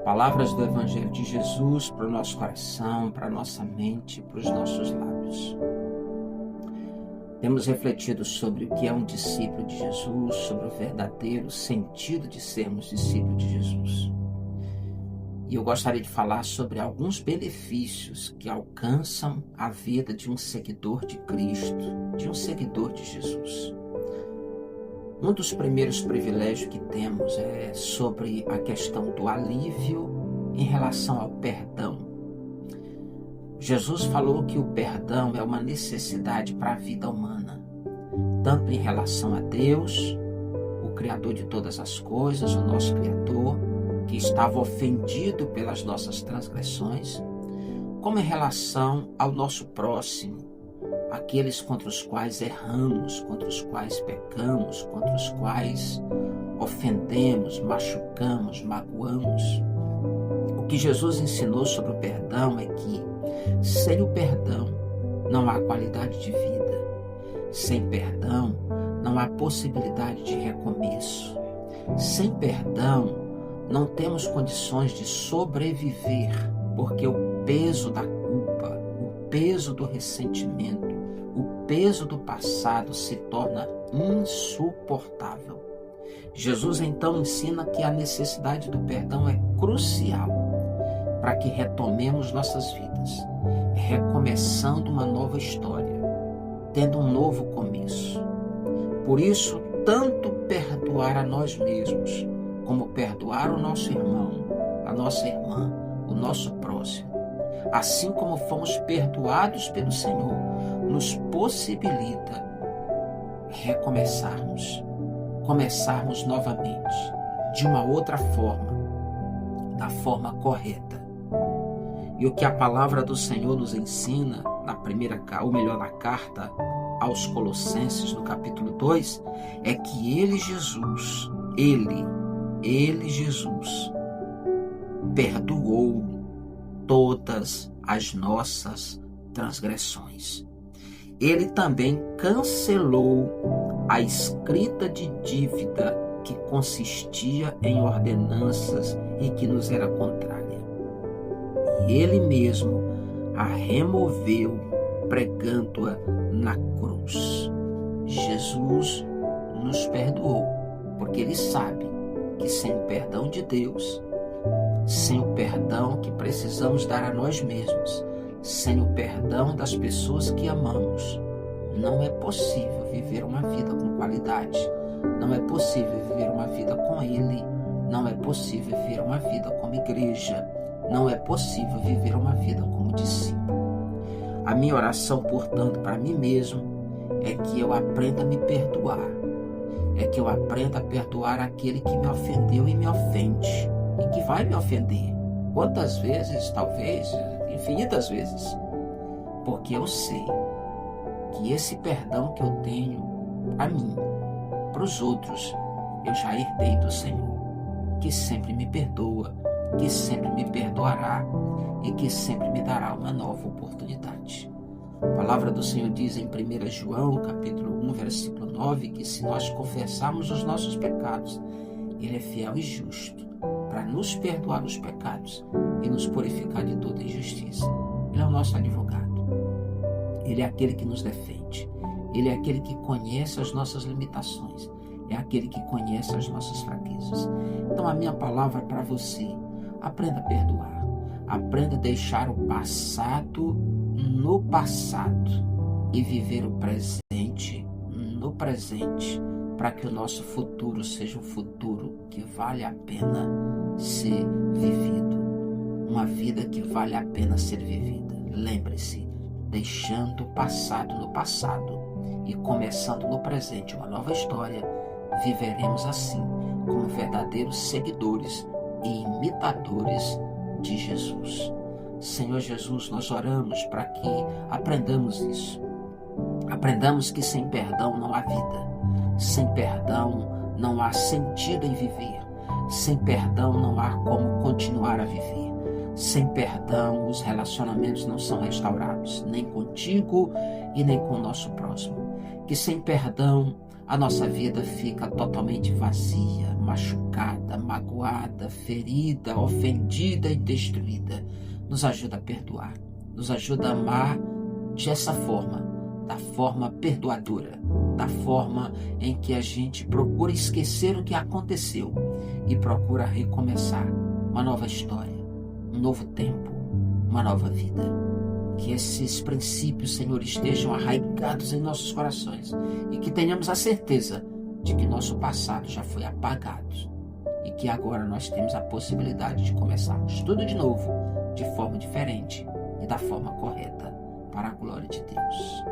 Palavras do Evangelho de Jesus para o nosso coração, para a nossa mente, para os nossos lábios. Temos refletido sobre o que é um discípulo de Jesus, sobre o verdadeiro sentido de sermos discípulos de Jesus. E eu gostaria de falar sobre alguns benefícios que alcançam a vida de um seguidor de Cristo, de um seguidor de Jesus. Um dos primeiros privilégios que temos é sobre a questão do alívio em relação ao perdão. Jesus falou que o perdão é uma necessidade para a vida humana, tanto em relação a Deus, o Criador de todas as coisas, o nosso Criador, que estava ofendido pelas nossas transgressões, como em relação ao nosso próximo, aqueles contra os quais erramos, contra os quais pecamos, contra os quais ofendemos, machucamos, magoamos. O que Jesus ensinou sobre o perdão é que, sem o perdão, não há qualidade de vida. Sem perdão, não há possibilidade de recomeço. Sem perdão, não temos condições de sobreviver, porque o peso da culpa, o peso do ressentimento, o peso do passado se torna insuportável. Jesus então ensina que a necessidade do perdão é crucial para que retomemos nossas vidas, recomeçando uma nova história, tendo um novo começo. Por isso, tanto perdoar a nós mesmos, como perdoar o nosso irmão, a nossa irmã, o nosso próximo, assim como fomos perdoados pelo Senhor, nos possibilita começarmos novamente, de uma outra forma, da forma correta. E o que a palavra do Senhor nos ensina, na carta aos Colossenses, no capítulo 2, é que Ele, Jesus, perdoou todas as nossas transgressões. Ele também cancelou a escrita de dívida que consistia em ordenanças e que nos era contrária. E Ele mesmo a removeu, pregando-a na cruz. Jesus nos perdoou, porque Ele sabe que sem o perdão de Deus, sem o perdão que precisamos dar a nós mesmos, sem o perdão das pessoas que amamos, não é possível viver uma vida com qualidade, não é possível viver uma vida com Ele, não é possível viver uma vida como igreja, não é possível viver uma vida como discípulo. A minha oração, portanto, para mim mesmo, é que eu aprenda a me perdoar, é que eu aprenda a perdoar aquele que me ofendeu e me ofende, e que vai me ofender. Quantas vezes? Talvez infinitas vezes. Porque eu sei que esse perdão que eu tenho para mim, para os outros, eu já herdei do Senhor, que sempre me perdoa, que sempre me perdoará e que sempre me dará uma nova oportunidade. A palavra do Senhor diz em 1 João, capítulo 1, versículo 9, que se nós confessarmos os nossos pecados, Ele é fiel e justo para nos perdoar os pecados e nos purificar de toda injustiça. Ele é o nosso advogado. Ele é aquele que nos defende. Ele é aquele que conhece as nossas limitações. É aquele que conhece as nossas fraquezas. Então a minha palavra para você: aprenda a perdoar. Aprenda a deixar o passado no passado e viver o presente no presente, para que o nosso futuro seja um futuro que vale a pena ser vivido. Uma vida que vale a pena ser vivida. Lembre-se, deixando o passado no passado e começando no presente uma nova história, viveremos assim, como verdadeiros seguidores e imitadores de Jesus. Senhor Jesus, nós oramos para que aprendamos isso. Aprendamos que sem perdão não há vida. Sem perdão não há sentido em viver. Sem perdão não há como continuar a viver. Sem perdão os relacionamentos não são restaurados, nem contigo e nem com o nosso próximo. Que sem perdão a nossa vida fica totalmente vazia, machucada, magoada, ferida, ofendida e destruída. Nos ajuda a perdoar, nos ajuda a amar dessa forma, da forma perdoadora, da forma em que a gente procura esquecer o que aconteceu e procura recomeçar uma nova história, um novo tempo, uma nova vida. Que esses princípios, Senhor, estejam arraigados em nossos corações e que tenhamos a certeza de que nosso passado já foi apagado e que agora nós temos a possibilidade de começarmos tudo de novo, de forma diferente e da forma correta, para a glória de Deus.